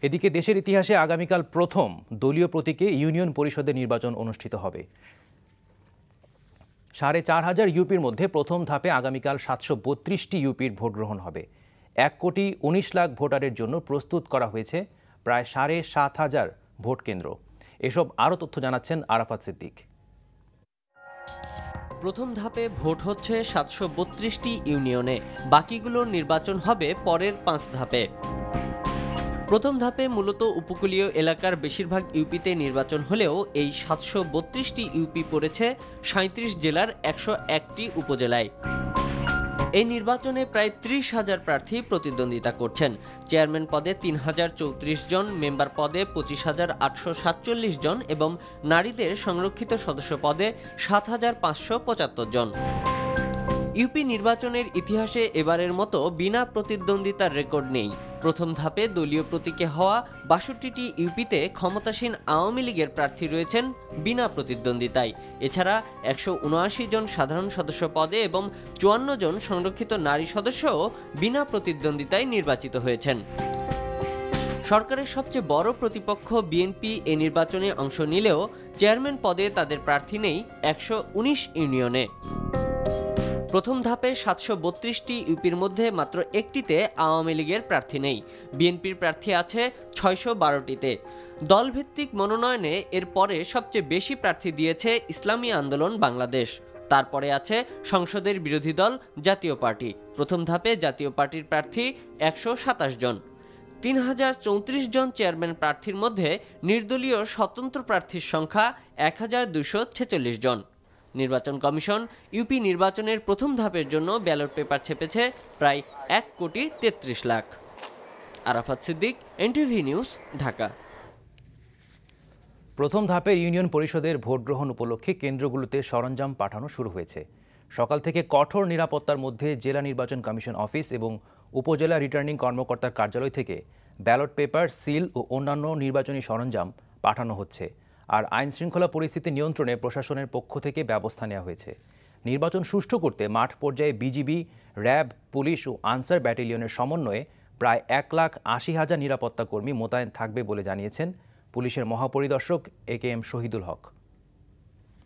এদিকে দেশের ইতিহাসে আগামীকাল প্রথম দলীয় প্রতীকে ইউনিয়ন পরিষদের নির্বাচন অনুষ্ঠিত হবে। ৪,৫০০ ইউপির মধ্যে প্রথম ধাপে আগামীকাল ৭৩২টি ইউপির ভোট গ্রহণ হবে। ১,১৯,০০,০০০ ভোটারের জন্য প্রস্তুত করা হয়েছে প্রায় ৭,৫০০ ভোট কেন্দ্র। এসব আরও তথ্য জানাচ্ছেন আরাফাত সিদ্দিক। প্রথম ধাপে ভোট হচ্ছে ৭৩২টি ইউনিয়নে, বাকিগুলোর নির্বাচন হবে পরের ৫ ধাপে। প্রথম ধাপে মূলত উপকূলীয় এলাকার বেশিরভাগ ইউপিতে নির্বাচন হলেও এই ৭৩২টি ইউপি পড়েছে ৩৭ জেলার ১০১টি উপজেলায়। এই নির্বাচনে প্রায় ৩০,০০০ প্রার্থী প্রতিদ্বন্দ্বিতা করছেন। চেয়ারম্যান পদে ৩,০৩৪ জন, মেম্বার পদে ২৫,৮৪৭ জন এবং নারীদের সংরক্ষিত সদস্য পদে ৭,৫৭৫ জন। ইউপি নির্বাচনের ইতিহাসে এবারের মতো বিনা প্রতিদ্বন্দ্বিতার রেকর্ড নেই। প্রথম ধাপে দলীয় প্রতীকে হওয়া ৬২টি ইউপিতে ক্ষমতাসীন আওয়ামী লীগের প্রার্থী রয়েছেন বিনা প্রতিদ্বন্দ্বিতায়। এছাড়া ১৭৯ জন সাধারণ সদস্য পদে এবং ৫৪ জন সংরক্ষিত নারী সদস্যও বিনা প্রতিদ্বন্দ্বিতায় নির্বাচিত হয়েছেন। সরকারের সবচেয়ে বড় প্রতিপক্ষ বিএনপি এ নির্বাচনে অংশ নিলেও চেয়ারম্যান পদে তাদের প্রার্থী নেই ১১৯ ইউনিয়নে। প্রথম ধাপে ৭৩২টি ইউপির মধ্যে মাত্র একটিতে আওয়ামী লীগের প্রার্থী নেই। বিএনপির প্রার্থী আছে ৬১২টিতে। দলভিত্তিক মনোনয়নে এর পরে সবচেয়ে বেশি প্রার্থী দিয়েছে ইসলামী আন্দোলন বাংলাদেশ। তারপরে আছে সংসদের বিরোধী দল জাতীয় পার্টি। প্রথম ধাপে জাতীয় পার্টির প্রার্থী ১২৭ জন। ৩,০৩৪ জন চেয়ারম্যান প্রার্থীর মধ্যে নির্দলীয় স্বতন্ত্র প্রার্থীর সংখ্যা ১,২৪৬ জন। নির্বাচন কমিশন ইউপি নির্বাচনের প্রথম ধাপের জন্য ব্যালট পেপার ছেপেছে প্রায় ১,৩৩,০০,০০০। Arafat Siddique, NTV news, Dhaka. প্রথম ধাপে ইউনিয়ন পরিষদের ভোট গ্রহণ উপলক্ষে কেন্দ্রগুলোতে সরঞ্জাম পাঠানো শুরু হয়েছে। সকাল থেকে কঠোর নিরাপত্তার মধ্যে জেলা নির্বাচন কমিশন অফিস এবং উপজেলা রিটার্নিং কর্মকর্তার কার্যালয় থেকে ব্যালট পেপার, সিল ও অন্যান্য নির্বাচনী সরঞ্জাম পাঠানো হচ্ছে। আর আইন শৃঙ্খলা পরিস্থিতি নিয়ন্ত্রণে প্রশাসনের পক্ষ থেকে ব্যবস্থা নেওয়া হয়েছে। নির্বাচন সুষ্ঠু করতে মাঠ পর্যায়ে বিজিবি, র্যাব, পুলিশ ও আনসার ব্যাটালিয়নের সমন্বয়ে প্রায় ১,৮০,০০০ নিরাপত্তা কর্মী মোতায়েন থাকবে বলে জানিয়েছেন পুলিশের মহাপরিদর্শক AKM শহীদুল হক।